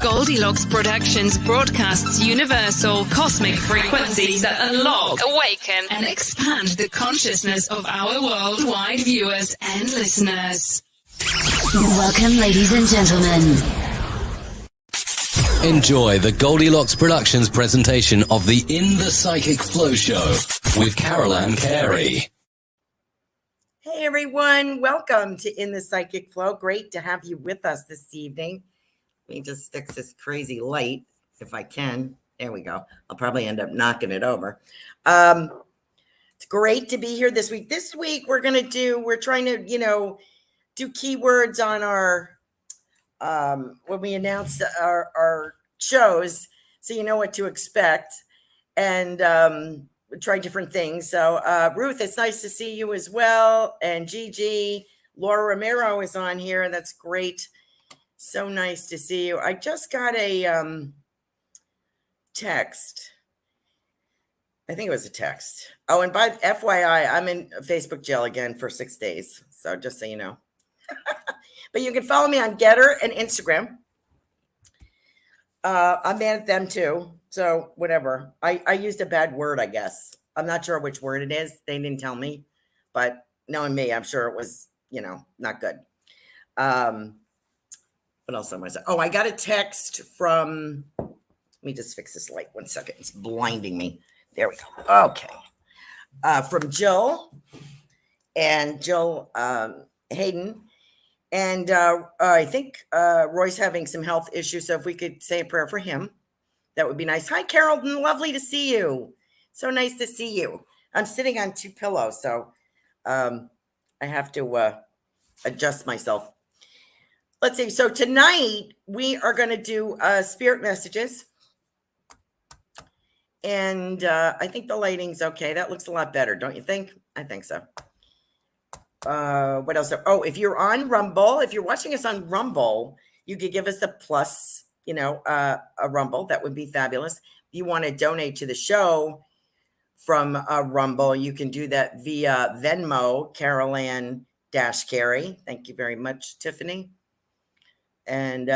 Goldylocks Productions broadcasts universal cosmic frequencies that unlock, awaken, and expand the consciousness of our worldwide viewers and listeners. Welcome, ladies and gentlemen. Enjoy the Goldylocks Productions presentation of the In the Psychic Flow Show with Carolan Carey. Hey everyone, welcome to In the Psychic Flow. Great to have you with us this evening. Let me just fix this crazy light if I can. There we go. I'll probably end up knocking it over. It's great to be here this week. This week we're trying to, do keywords on our when we announce our shows, so you know what to expect, and try different things. So Ruth, it's nice to see you as well, and Gigi. Laura Romero is on here. That's great. So nice to see you. I just got a text. I think it was a text. Oh, and by FYI, I'm in Facebook jail again for 6 days. So just so you know. But you can follow me on Getter and Instagram. I'm mad at them too. So whatever. I used a bad word, I guess. I'm not sure which word it is. They didn't tell me. But knowing me, I'm sure it was, not good. What else am I saying? Oh, I got a text from, let me just fix this light 1 second. It's blinding me. There we go. Okay. From Jill and Jill Hayden. And I think Roy's having some health issues. So if we could say a prayer for him, that would be nice. Hi, Carol. Lovely to see you. So nice to see you. I'm sitting on 2 pillows, so I have to adjust myself. Let's see. So tonight we are going to do spirit messages. And I think the lighting's okay. That looks a lot better, don't you think? I think so. What else? Oh, if you're on Rumble, if you're watching us on Rumble, you could give us a plus, a Rumble. That would be fabulous. If you want to donate to the show from Rumble, you can do that via Venmo, Carolan-Carey. Thank you very much, Tiffany. And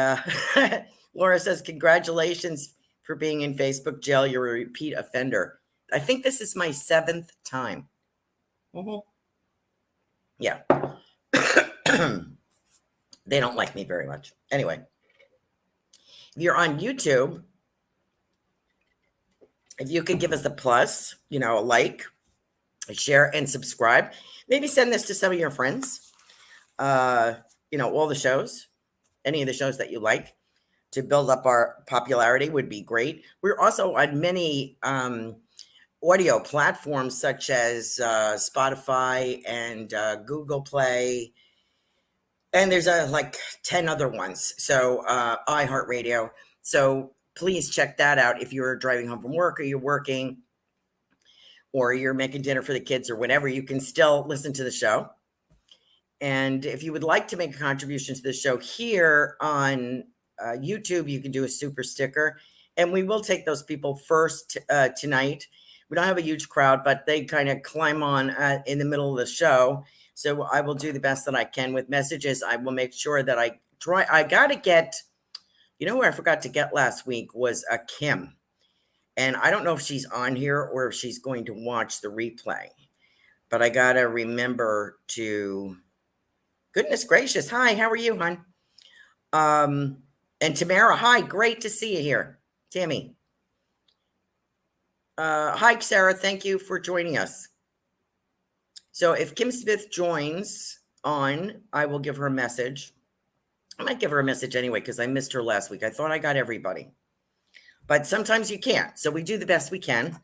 Laura says, congratulations for being in Facebook jail. You're a repeat offender. I think this is my 7th time. Mm-hmm. Yeah. They don't like me very much. Anyway, if you're on YouTube, if you could give us a plus, a like, a share, and subscribe. Maybe send this to some of your friends. All the shows, any of the shows that you like, to build up our popularity would be great. We're also on many audio platforms such as Spotify and Google Play. And there's like 10 other ones. So iHeartRadio. So please check that out if you're driving home from work or you're working or you're making dinner for the kids or whatever. You can still listen to the show. And if you would like to make a contribution to the show here on YouTube, you can do a super sticker. And we will take those people first tonight. We don't have a huge crowd, but they kind of climb on in the middle of the show. So I will do the best that I can with messages. I will make sure that I got to get, who I forgot to get last week was Kim. And I don't know if she's on here or if she's going to watch the replay. But I got to remember to, goodness gracious. Hi, how are you, hon? And Tamara, hi, great to see you here. Tammy. Hi, Sarah. Thank you for joining us. So if Kim Smith joins on, I will give her a message. I might give her a message anyway because I missed her last week. I thought I got everybody. But sometimes you can't. So we do the best we can.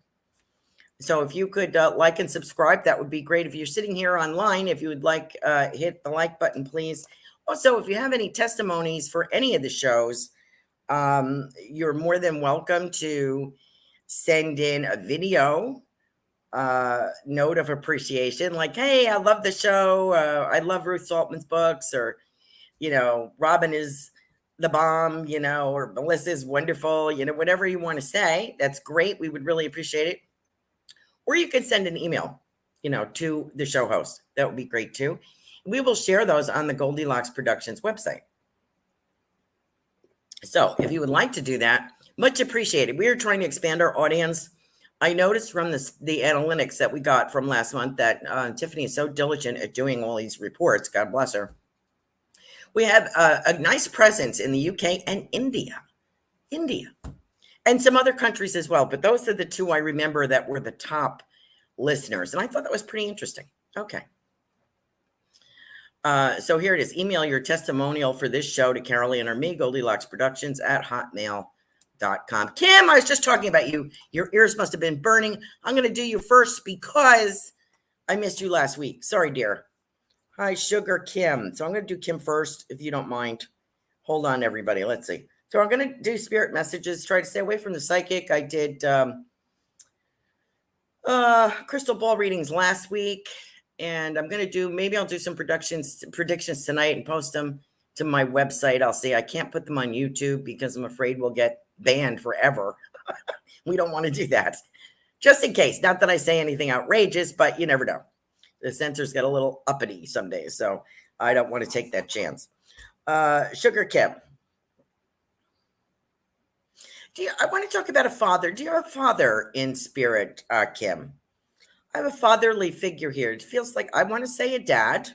So if you could like and subscribe, that would be great. If you're sitting here online, if you would like, hit the like button, please. Also, if you have any testimonies for any of the shows, you're more than welcome to send in a video note of appreciation, like, hey, I love the show. I love Ruth Saltman's books, or, Robin is the bomb, or Melissa is wonderful, whatever you want to say. That's great. We would really appreciate it. Or you can send an email, to the show host. That would be great too. We will share those on the Goldylocks Productions website. So if you would like to do that, much appreciated. We are trying to expand our audience. I noticed from the analytics that we got from last month that Tiffany is so diligent at doing all these reports. God bless her. We have a nice presence in the UK and India, and some other countries as well. But those are the two I remember that were the top listeners. And I thought that was pretty interesting. Okay. So here it is. Email your testimonial for this show to Carolan or me, Goldylocks Productions at hotmail.com. Kim, I was just talking about you. Your ears must have been burning. I'm going to do you first because I missed you last week. Sorry, dear. Hi, Sugar Kim. So I'm going to do Kim first, if you don't mind. Hold on, everybody. Let's see. So I'm going to do spirit messages, try to stay away from the psychic. I did crystal ball readings last week, and I'm going to do, maybe I'll do some predictions tonight and post them to my website. I'll see. I can't put them on YouTube because I'm afraid we'll get banned forever. We don't want to do that. Just in case. Not that I say anything outrageous, but you never know. The censors get a little uppity some days, so I don't want to take that chance. Sugar Kim. I want to talk about a father. Do you have a father in spirit, Kim? I have a fatherly figure here. It feels like I want to say a dad.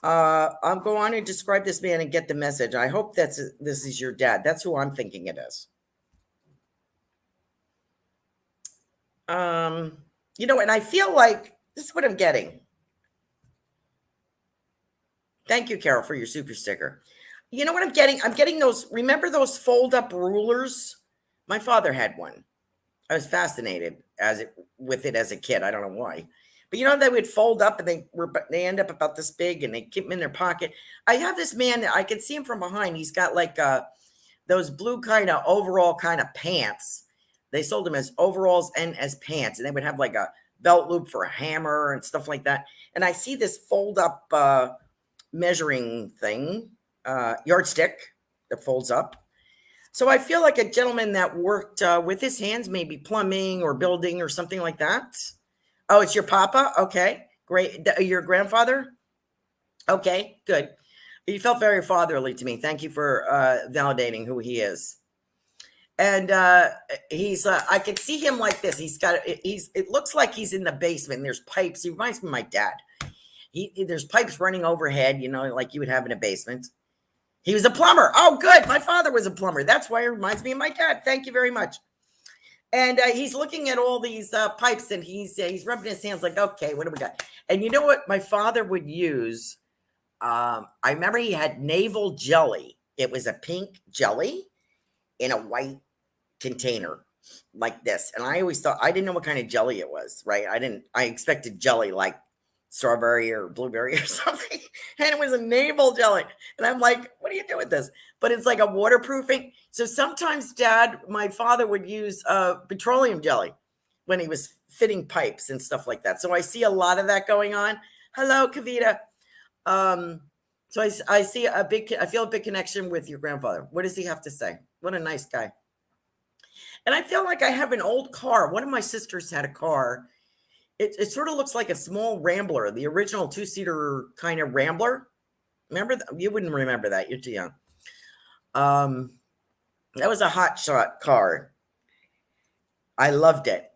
I'll go on and describe this man and get the message. I hope this is your dad. That's who I'm thinking it is. And I feel like this is what I'm getting. Thank you, Carol, for your super sticker. You know what I'm getting? I'm getting those, remember those fold-up rulers? My father had one. I was fascinated with it as a kid. I don't know why. But they would fold up and they end up about this big and they keep them in their pocket. I have this man, I can see him from behind. He's got like those blue kind of overall kind of pants. They sold them as overalls and as pants. And they would have like a belt loop for a hammer and stuff like that. And I see this fold-up measuring thing, yardstick that folds up. So I feel like a gentleman that worked with his hands, maybe plumbing or building or something like that. Oh, it's your papa? Okay, great. Your grandfather? Okay, good. He felt very fatherly to me. Thank you for validating who he is. And he's, I can see him like this. It looks like he's in the basement. There's pipes. He reminds me of my dad. There's pipes running overhead, like you would have in a basement. He was a plumber. Oh, good. My father was a plumber. That's why it reminds me of my dad. Thank you very much. And he's looking at all these pipes and he's rubbing his hands like, okay, what do we got? And you know what my father would use? I remember he had navel jelly. It was a pink jelly in a white container like this. And I always thought, I didn't know what kind of jelly it was, right? I expected jelly like strawberry or blueberry or something. And it was a navel jelly. And I'm like, what do you do with this? But it's like a waterproofing. So sometimes my father would use petroleum jelly when he was fitting pipes and stuff like that. So I see a lot of that going on. Hello, Kavita. So I see I feel a big connection with your grandfather. What does he have to say? What a nice guy. And I feel like I have an old car. One of my sisters had a car. It sort of looks like a small Rambler, the original 2-seater kind of Rambler. Remember that? You wouldn't remember that. You're too young. That was a hot shot car. I loved it.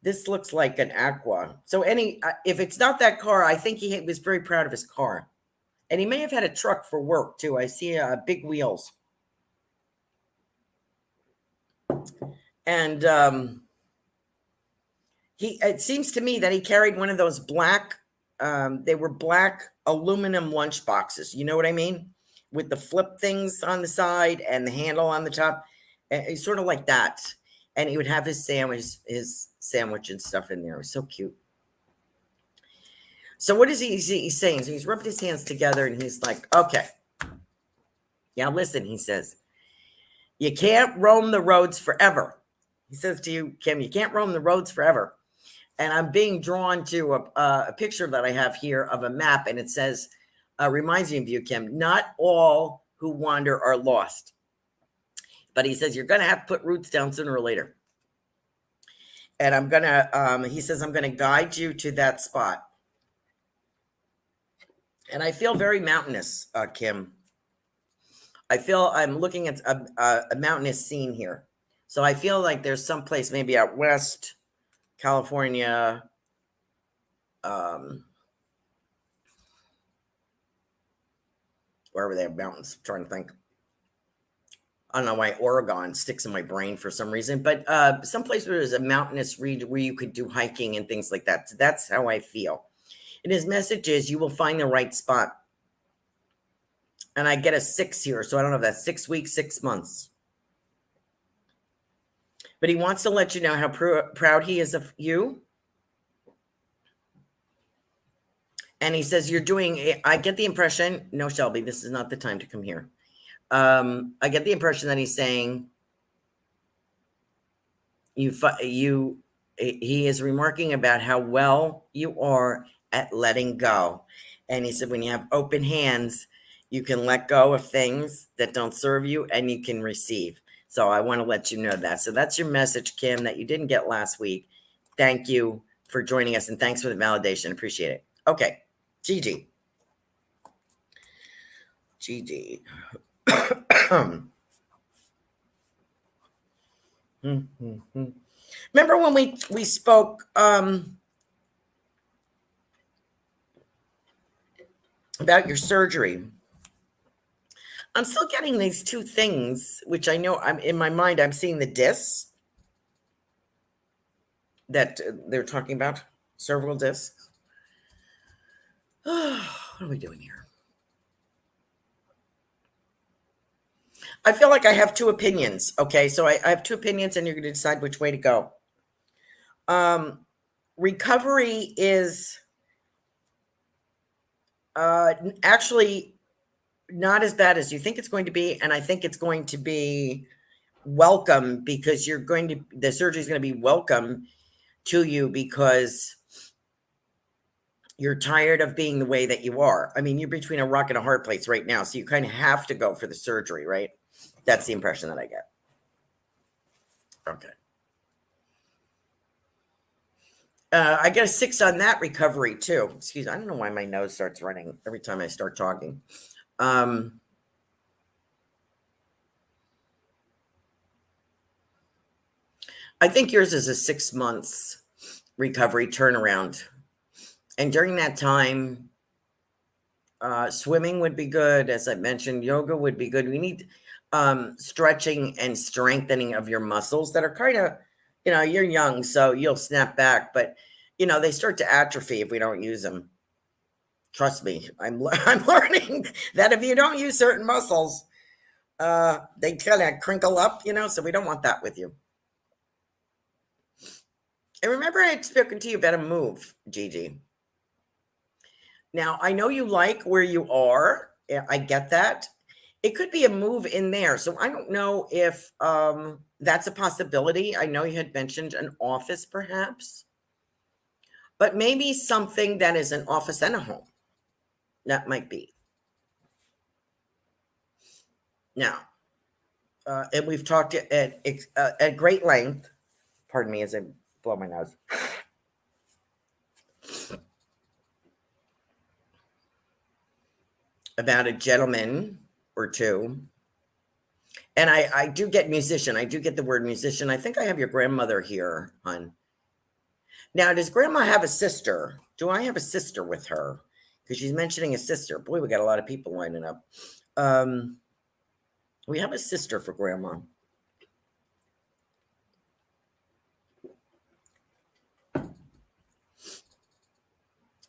This looks like an Aqua. So if it's not that car, I think he was very proud of his car. And he may have had a truck for work too. I see big wheels. And it seems to me that he carried one of those black, they were black aluminum lunch boxes. You know what I mean? With the flip things on the side and the handle on the top. It's sort of like that. And he would have his sandwich and stuff in there. It was so cute. So what is he's saying? So he's rubbing his hands together and he's like, okay. Yeah, listen, he says, you can't roam the roads forever. He says to you, Kim, you can't roam the roads forever. And I'm being drawn to a picture that I have here of a map. And it says, reminds me of you, Kim, not all who wander are lost. But he says, you're going to have to put roots down sooner or later. And I'm going to, he says, I'm going to guide you to that spot. And I feel very mountainous, Kim. I feel I'm looking at a mountainous scene here. So I feel like there's some place maybe out west, California, wherever they have mountains. I'm trying to think. I don't know why Oregon sticks in my brain for some reason, but someplace where there's a mountainous region where you could do hiking and things like that. So that's how I feel. And his message is you will find the right spot. And I get a 6 here, so I don't know if that's 6 weeks, 6 months. But he wants to let you know how proud he is of you. And he says, you're doing, I get the impression, no, Shelby, this is not the time to come here. I get the impression that he's saying, he is remarking about how well you are at letting go. And he said, when you have open hands, you can let go of things that don't serve you and you can receive. So I want to let you know that. So that's your message, Kim, that you didn't get last week. Thank you for joining us and thanks for the validation. Appreciate it. Okay. Gigi. Remember when we spoke about your surgery? I'm still getting these two things, which I know I'm in my mind. I'm seeing the discs that they're talking about, cervical discs. What are we doing here? I feel like I have two opinions. Okay, so I have two opinions, and you're going to decide which way to go. Recovery is actually not as bad as you think it's going to be, and I think it's going to be welcome because the surgery is going to be welcome to you because you're tired of being the way that you are. I mean, you're between a rock and a hard place right now, so you kind of have to go for the surgery, right? That's the impression that I get. Okay. I get a 6 on that recovery too. Excuse me. I don't know why my nose starts running every time I start talking. I think yours is a 6 months recovery turnaround. And during that time, swimming would be good. As I mentioned, yoga would be good. We need stretching and strengthening of your muscles that are kind of, you're young, so you'll snap back. But, they start to atrophy if we don't use them. Trust me, I'm learning that if you don't use certain muscles, they kind of crinkle up, so we don't want that with you. And remember, I had spoken to you about a move, Gigi. Now, I know you like where you are. I get that. It could be a move in there. So I don't know if that's a possibility. I know you had mentioned an office, perhaps. But maybe something that is an office and a home. That might be. Now, and we've talked at great length. Pardon me as I blow my nose. About a gentleman or two. And I do get musician. I do get the word musician. I think I have your grandmother here, hon. Now, does grandma have a sister? Do I have a sister with her? Because she's mentioning a sister. Boy, we got a lot of people lining up. We have a sister for grandma.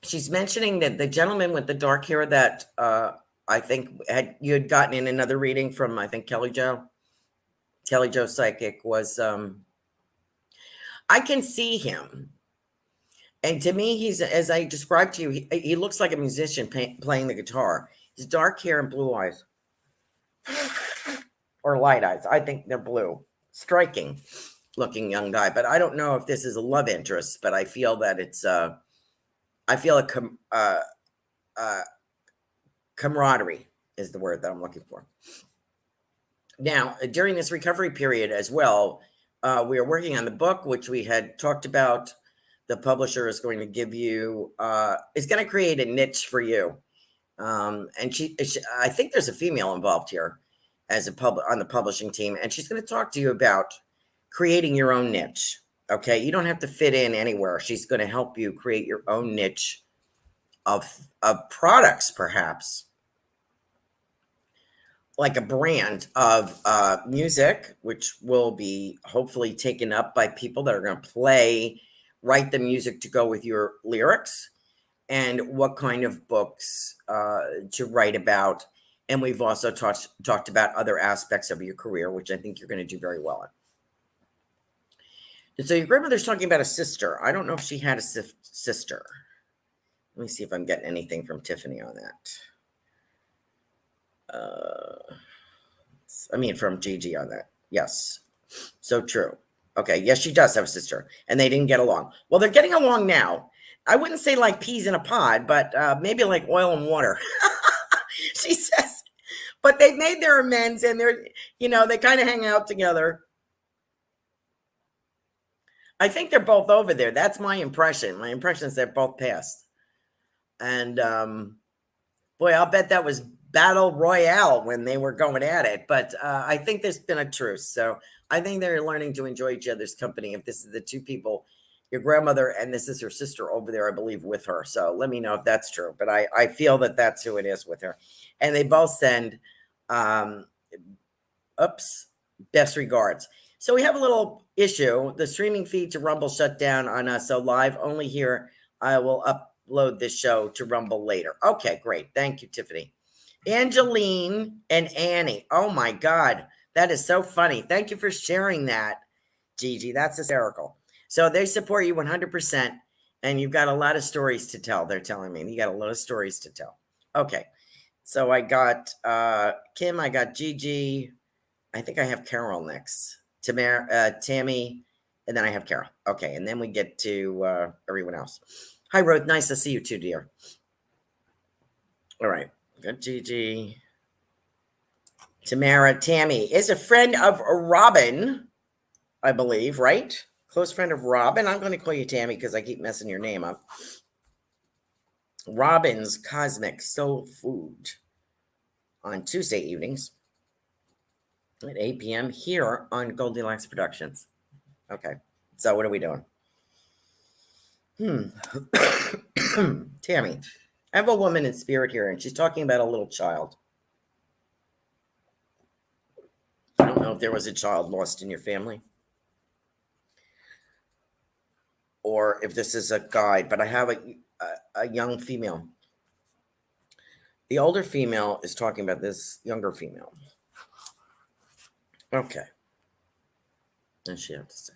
She's mentioning that the gentleman with the dark hair that I think you had gotten in another reading from, I think, Kelly Jo Psychic was, I can see him. And to me, he's, as I described to you, he looks like a musician playing the guitar. His dark hair and blue eyes. Or light eyes. I think they're blue. Striking looking young guy. But I don't know if this is a love interest, but I feel that it's, I feel a camaraderie is the word that I'm looking for. Now, during this recovery period as well, we are working on the book, which we had talked about. The publisher is going to give you, is going to create a niche for you. And I think there's a female involved here. as on the publishing team, and she's going to talk to you about creating your own niche. Okay, you don't have to fit in anywhere. She's going to help you create your own niche of products, perhaps like a brand of music, which will be hopefully taken up by people that are going to write the music to go with your lyrics, and what kind of books to write about. And we've also talked about other aspects of your career, which I think you're going to do very well in. And so your grandmother's talking about a sister. I don't know if she had a sister. Let me see if I'm getting anything from Tiffany on that. From Gigi on that. Yes. So true. Okay. Yes, she does have a sister, and they didn't get along. Well, they're getting along now. I wouldn't say like peas in a pod, but maybe like oil and water. She says, but they've made their amends, and they kind of hang out together. I think they're both over there. That's my impression. My impression is they're both passed. And boy, I'll bet that was battle royale when they were going at it. But I think there's been a truce. So I think they're learning to enjoy each other's company. If this is the two people, your grandmother, and this is her sister over there, I believe, with her. So let me know if that's true. But I feel that that's who it is with her. And they both send, best regards. So we have a little issue. The streaming feed to Rumble shut down on us. So live only here. I will upload this show to Rumble later. Okay, great. Thank you, Tiffany. Angeline and Annie. Oh my God. That is so funny. Thank you for sharing that, Gigi. That's hysterical. So they support you 100%, and you've got a lot of stories to tell. They're telling me you got a lot of stories to tell. Okay. So I got Kim, I got Gigi. I think I have Carol next. Tammy, and then I have Carol. Okay, and then we get to everyone else. Hi, Ruth. Nice to see you too, dear. All right. Got Gigi. Tamara. Tammy is a friend of Robin, I believe, right? Close friend of Robin. I'm going to call you Tammy because I keep messing your name up. Robin's Cosmic Soul Food on Tuesday evenings at 8 p.m. here on Goldylocks Productions. Okay, so what are we doing? Tammy, I have a woman in spirit here, and she's talking about a little child. I don't know if there was a child lost in your family, or if this is a guide, but I have a young female. The older female is talking about this younger female. Okay. What she have to say?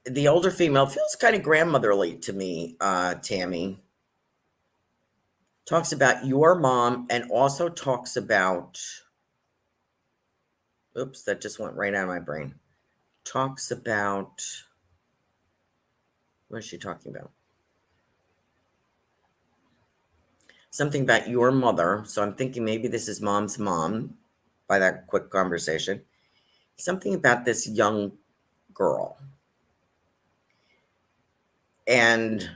The older female feels kind of grandmotherly to me, Tammy. Talks about your mom, and also talks about, oops, that just went right out of my brain. Talks about, what is she talking about? Something about your mother. So I'm thinking maybe this is mom's mom by that quick conversation. Something about this young girl. And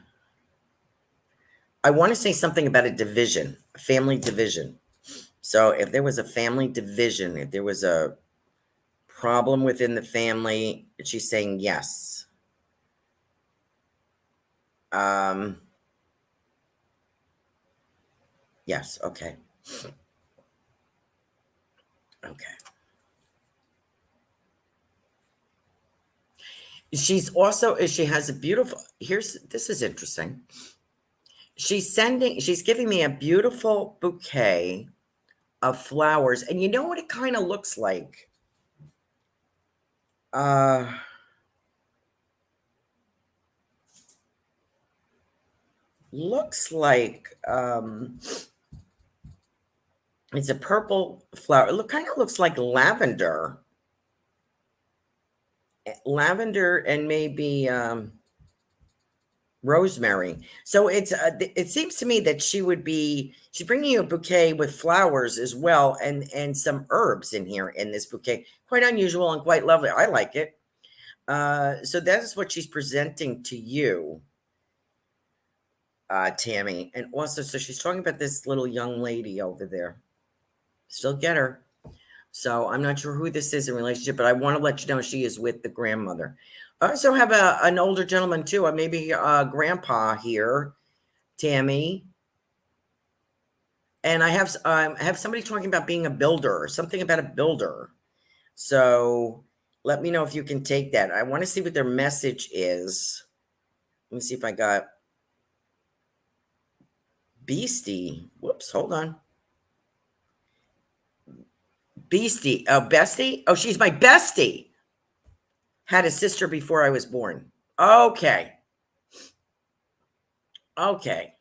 I want to say something about a division, a family division. So if there was a family division, if there was a problem within the family, she's saying yes. Yes. Okay. Okay. She's also, she has a beautiful, this is interesting. She's giving me a beautiful bouquet of flowers. And you know what it kind of looks like? Looks like, it's a purple flower. It kind of looks like lavender. Lavender and maybe rosemary. So it seems to me that she's bringing you a bouquet with flowers as well, and some herbs in here in this bouquet. Quite unusual and quite lovely. I like it. So that is what she's presenting to you. Tammy. And also, so she's talking about this little young lady over there. Still get her. So I'm not sure who this is in relationship, but I want to let you know she is with the grandmother. I also have an older gentleman too, maybe grandpa here, Tammy. And I have somebody talking about being a builder or something about a builder. So let me know if you can take that. I want to see what their message is. Let me see if I got Beastie. Whoops, hold on. Beastie. Oh, bestie? Oh, she's my bestie. Had a sister before I was born. Okay. Okay.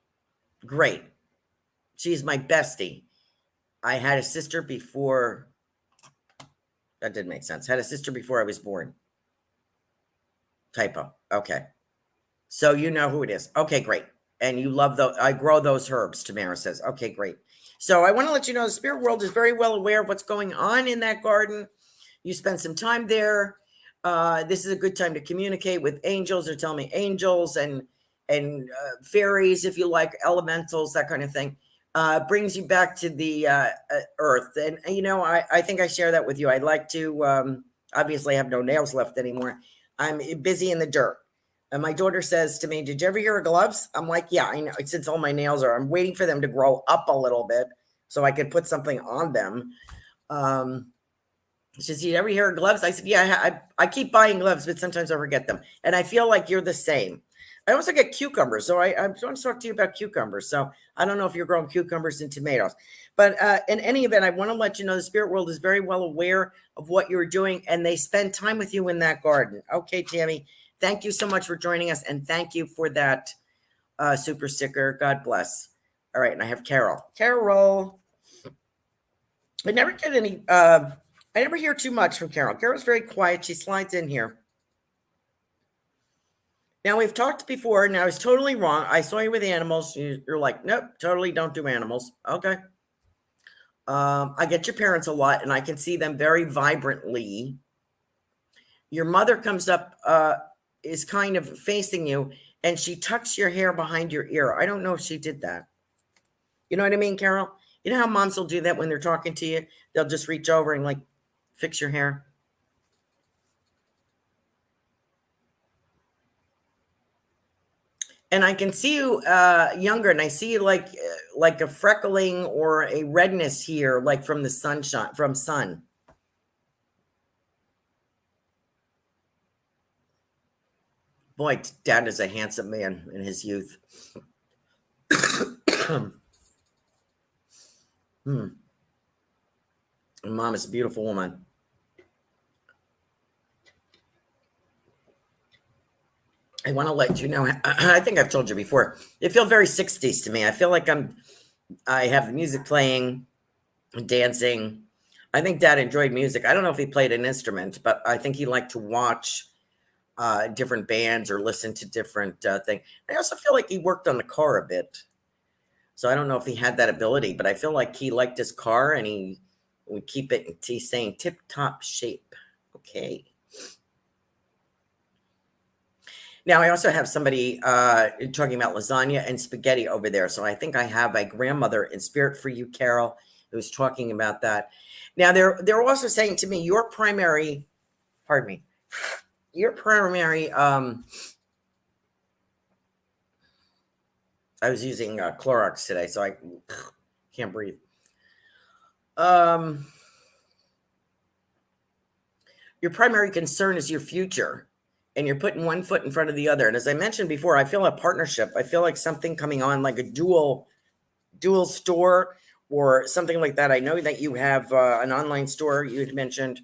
Great. She's my bestie. I had a sister before. That didn't make sense. Had a sister before I was born. Typo. Okay. So you know who it is. Okay, great. And you love those. I grow those herbs, Tamara says. Okay, great. So I want to let you know the spirit world is very well aware of what's going on in that garden. You spend some time there. This is a good time to communicate with angels. They're telling me angels and fairies, if you like, elementals, that kind of thing. Brings you back to the earth. And you know, I think I share that with you. I'd like to obviously have no nails left anymore. I'm busy in the dirt. And my daughter says to me, "Did you ever hear of gloves?" I'm like, "Yeah, I know. Since all my nails are, I'm waiting for them to grow up a little bit so I could put something on them." She says, "Did you ever hear of gloves?" I said, "Yeah, I keep buying gloves, but sometimes I forget them." And I feel like you're the same. I also get cucumbers. So I want to talk to you about cucumbers. So I don't know if you're growing cucumbers and tomatoes. But in any event, I want to let you know the spirit world is very well aware of what you're doing, and they spend time with you in that garden. Okay, Tammy. Thank you so much for joining us, and thank you for that super sticker. God bless. All right, and I have Carol. Carol. I never get any, I never hear too much from Carol. Carol's very quiet. She slides in here. Now, we've talked before. Now, I was totally wrong. I saw you with animals. You're like, nope, totally don't do animals. Okay. I get your parents a lot, and I can see them very vibrantly. Your mother comes up, is kind of facing you, and she tucks your hair behind your ear. I don't know if she did that. You know what I mean, Carol? You know how moms will do that when they're talking to you? They'll just reach over and like fix your hair. And I can see you younger, and I see you like a freckling or a redness here, like from the sunshine, from sun. Boy, Dad is a handsome man in his youth. Mom is a beautiful woman. I want to let you know, I think I've told you before, it feels very 60s to me. I feel like I have the music playing, dancing. I think Dad enjoyed music. I don't know if he played an instrument, but I think he liked to watch different bands or listen to different things. I also feel like he worked on the car a bit. So I don't know if he had that ability, but I feel like he liked his car and he would keep it, he's saying tip-top shape. Okay. Now, I also have somebody talking about lasagna and spaghetti over there. So I think I have a grandmother in spirit for you, Carol, who's talking about that. Now, they're also saying to me, your primary, I was using Clorox today, so I can't breathe. Your primary concern is your future, and you're putting one foot in front of the other. And as I mentioned before, I feel a partnership. I feel like something coming on, like a dual store or something like that. I know that you have an online store you had mentioned,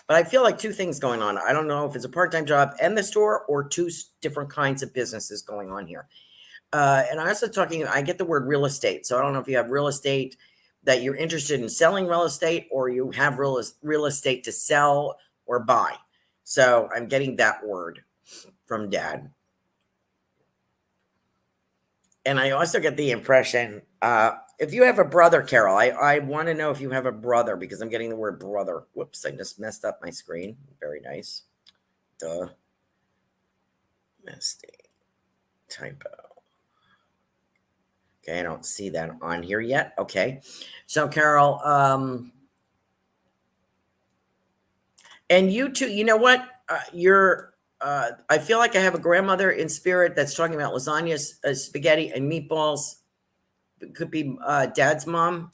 but I feel like two things going on. I don't know if it's a part-time job and the store or two different kinds of businesses going on here. And I also I get the word real estate. So I don't know if you have real estate that you're interested in selling real estate, or you have real estate to sell or buy. So I'm getting that word from Dad. And I also get the impression, if you have a brother, Carol, I want to know if you have a brother, because I'm getting the word brother. Whoops, I just messed up my screen. Very nice. Duh. Mistake. Typo. Okay, I don't see that on here yet. Okay. So, Carol, and you too, you know what? I feel like I have a grandmother in spirit that's talking about lasagna, spaghetti, and meatballs. It could be dad's mom.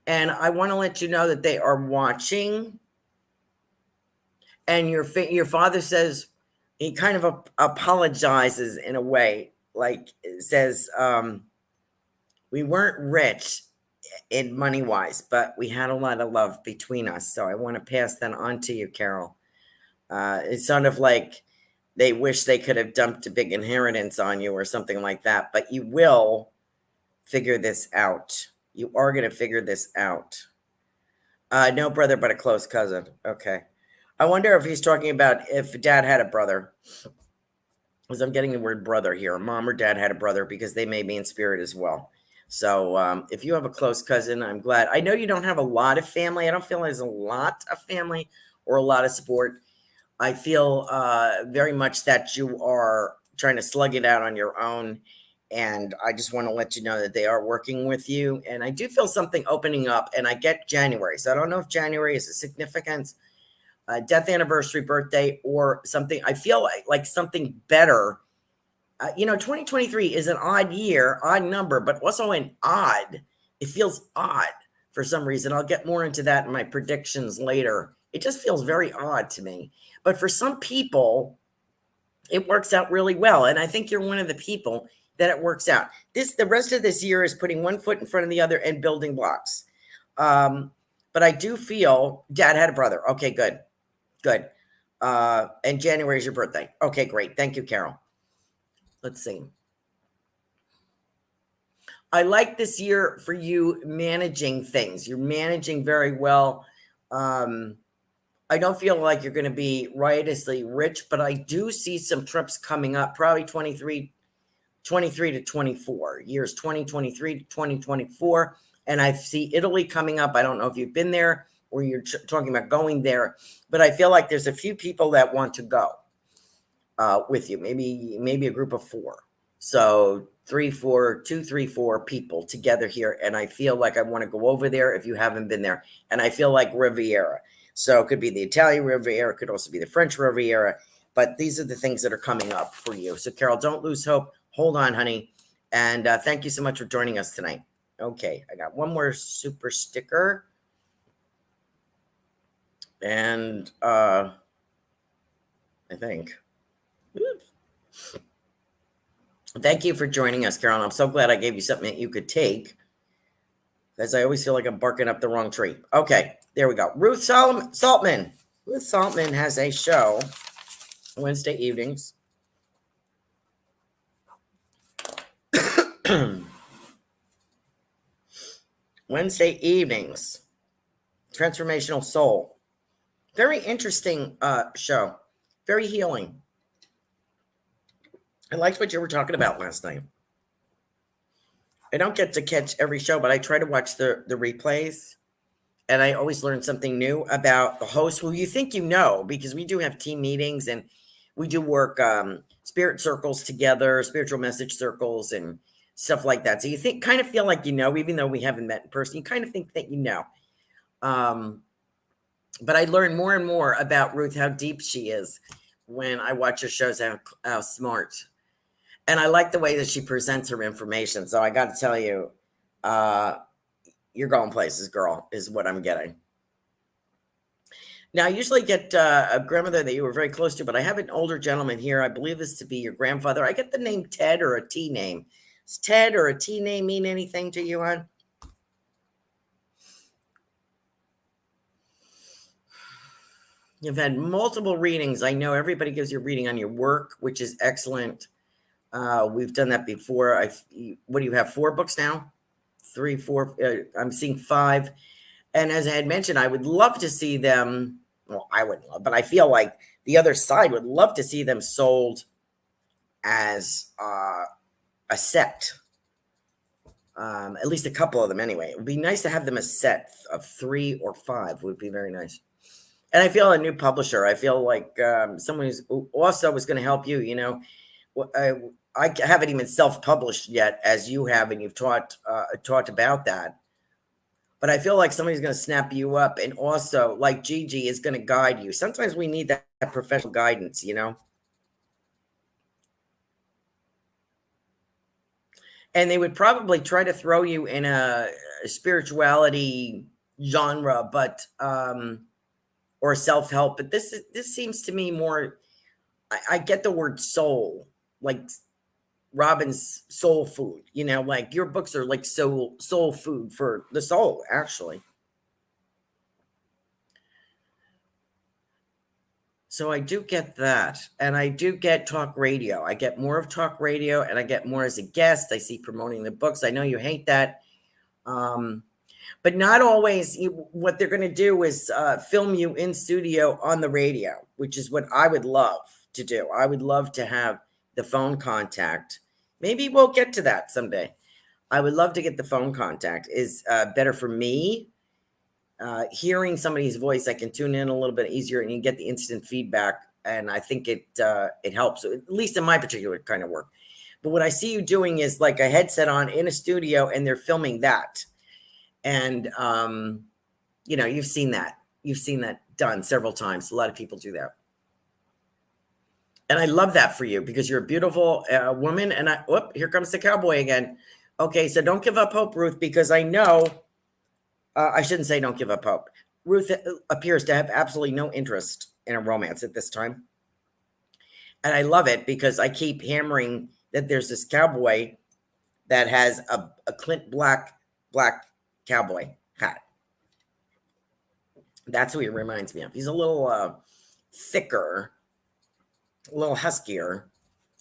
And I want to let you know that they are watching. And your father says, he kind of apologizes in a way, like says, we weren't rich in money wise, but we had a lot of love between us. So I want to pass that on to you, Carol. It's sort of like they wish they could have dumped a big inheritance on you or something like that, but you will figure this out. You are going to figure this out. No brother, but a close cousin. Okay. I wonder if he's talking about if dad had a brother, because I'm getting the word brother here. Mom or dad had a brother, because they may be in spirit as well. So if you have a close cousin, I'm glad. I know you don't have a lot of family. I don't feel there's a lot of family or a lot of support. I feel very much that you are trying to slug it out on your own. And I just want to let you know that they are working with you. And I do feel something opening up, and I get January. So I don't know if January is a significant death anniversary, birthday, or something. I feel like something better. 2023 is an odd year, odd number, but also an odd. It feels odd for some reason. I'll get more into that in my predictions later. It just feels very odd to me. But for some people, it works out really well. And I think you're one of the people that it works out. The rest of this year is putting one foot in front of the other and building blocks. But I do feel dad had a brother. Okay, good. Good. And January is your birthday. Okay, great. Thank you, Carol. Let's see. I like this year for you managing things. You're managing very well. I don't feel like you're going to be riotously rich, but I do see some trips coming up, probably 23 to 24, years 2023 to 2024. And I see Italy coming up. I don't know if you've been there or you're talking about going there, but I feel like there's a few people that want to go with you, maybe a group of 4. So 2, 3, 4 people together here. And I feel like I want to go over there if you haven't been there. And I feel like Riviera. So it could be the Italian Riviera, it could also be the French Riviera, but these are the things that are coming up for you. So Carol, don't lose hope. Hold on, honey. And thank you so much for joining us tonight. Okay, I got one more super sticker. And I think. Oops. Thank you for joining us, Carol. I'm so glad I gave you something that you could take, as I always feel like I'm barking up the wrong tree. Okay, there we go. Ruth Saltman. Ruth Saltman has a show Wednesday evenings. Wednesday evenings. Transformational Soul. Very interesting show. Very healing. I liked what you were talking about last night. I don't get to catch every show, but I try to watch the replays. And I always learn something new about the host who you think you know, because we do have team meetings and we do work spirit circles together, spiritual message circles and stuff like that. So you kind of feel like you know, even though we haven't met in person, you kind of think that you know. But I learn more and more about Ruth, how deep she is when I watch her shows, how smart. And I like the way that she presents her information. So I got to tell you, you're going places, girl, is what I'm getting. Now, I usually get a grandmother that you were very close to, but I have an older gentleman here. I believe this to be your grandfather. I get the name Ted or a T name. Does Ted or a T name mean anything to you, hon? You've had multiple readings. I know everybody gives you a reading on your work, which is excellent. We've done that before. What do you have? 4 books now? 3, 4. I'm seeing 5. And as I had mentioned, I would love to see them. Well, I wouldn't love, but I feel like the other side would love to see them sold as a set. At least a couple of them anyway. It would be nice to have them a set of 3 or 5 would be very nice. And I feel a new publisher. I feel like someone who also was going to help you, you know. I haven't even self-published yet, as you have, and you've talked about that. But I feel like somebody's going to snap you up, and also, like Gigi, is going to guide you. Sometimes we need that professional guidance, you know. And they would probably try to throw you in a spirituality genre, but or self-help. But this seems to me more. I get the word soul, like Robin's soul food. You know, like your books are like soul food for the soul, actually. So I do get that. And I do get talk radio. I get more of talk radio, and I get more as a guest. I see promoting the books. I know you hate that. But not always. What they're going to do is film you in studio on the radio, which is what I would love to do. I would love to have the phone contact. Maybe we'll get to that someday. I would love to get the phone contact. Is better for me. Hearing somebody's voice, I can tune in a little bit easier, and you get the instant feedback. And I think it helps, at least in my particular kind of work. But what I see you doing is like a headset on in a studio, and they're filming that. And you know, you've seen that done several times. A lot of people do that, and I love that for you, because you're a beautiful woman. And here comes the cowboy again. Okay, so don't give up hope, Ruth, because I know. I shouldn't say don't give up hope. Ruth appears to have absolutely no interest in a romance at this time. And I love it, because I keep hammering that there's this cowboy that has a Clint black cowboy hat. That's who he reminds me of. He's a little thicker, a little huskier,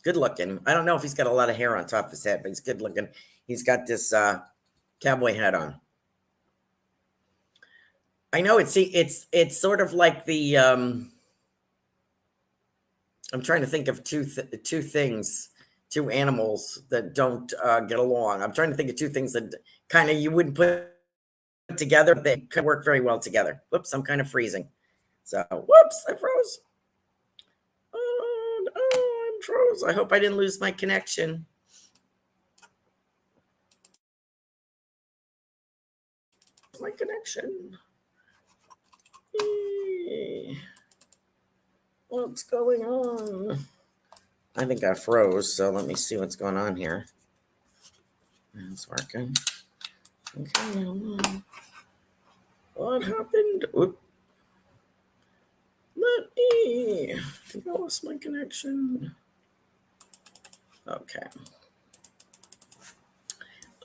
good looking. I don't know if he's got a lot of hair on top of his head, but he's good looking. He's got this cowboy hat on. I know it's sort of like the I'm trying to think of two things, two animals that don't get along. I'm trying to think of two things that kind of you wouldn't put together. They could work very well together. Whoops, I'm kind of freezing. So whoops, I froze. Oh, I'm froze. I hope I didn't lose my connection. My connection. What's going on? I think I froze, so let me see what's going on here. It's working. Okay, what happened? Oop. I think I lost my connection. Okay.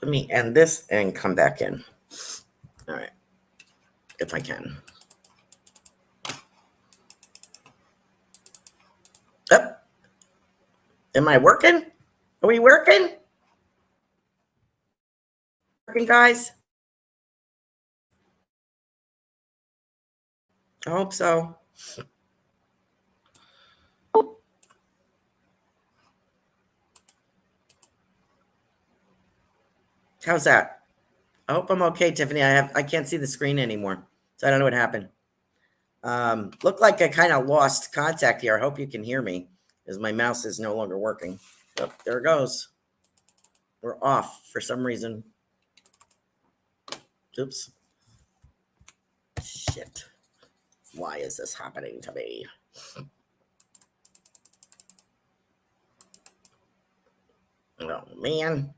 Let me end this and come back in. All right. If I can. Up. Am I working? Are we working? Working, guys? I hope so. How's that? I hope I'm okay, Tiffany. I can't see the screen anymore, so I don't know what happened. Looked like I kind of lost contact here. I hope you can hear me, as my mouse is no longer working. Oh, there it goes. We're off for some reason. Oops. Shit. Why is this happening to me? Oh, man.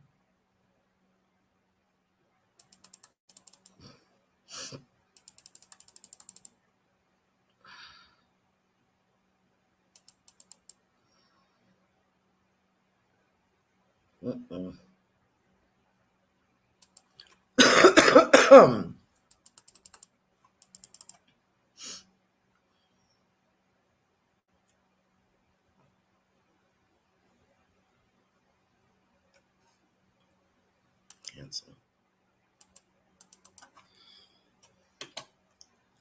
Cancel.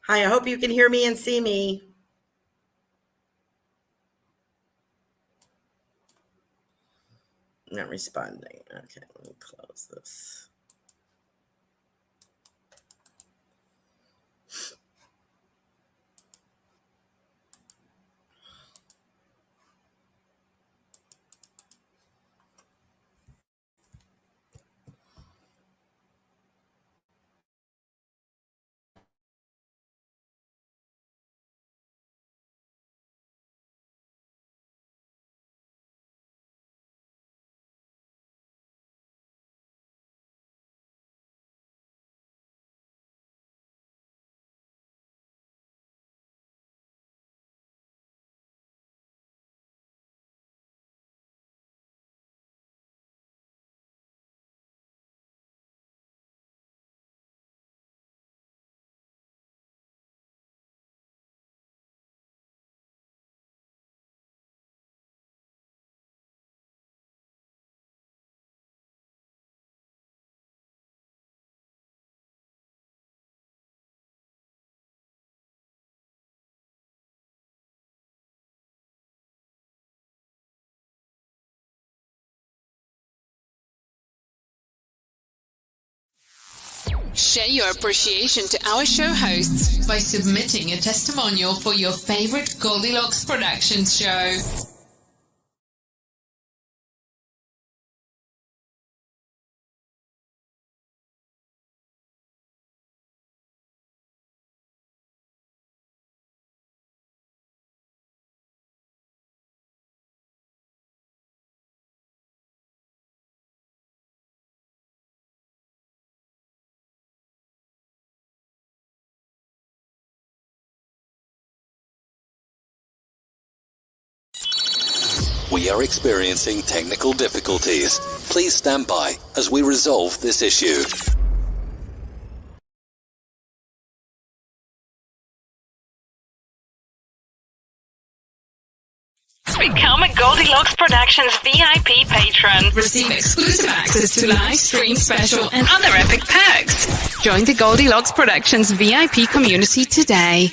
Hi, I hope you can hear me and see me. Not responding. Okay, let me close this. Share your appreciation to our show hosts by submitting a testimonial for your favorite Goldylocks Productions show. We are experiencing technical difficulties. Please stand by as we resolve this issue. Become a Goldylocks Productions VIP patron. Receive exclusive access to live stream special and other epic perks. Join the Goldylocks Productions VIP community today.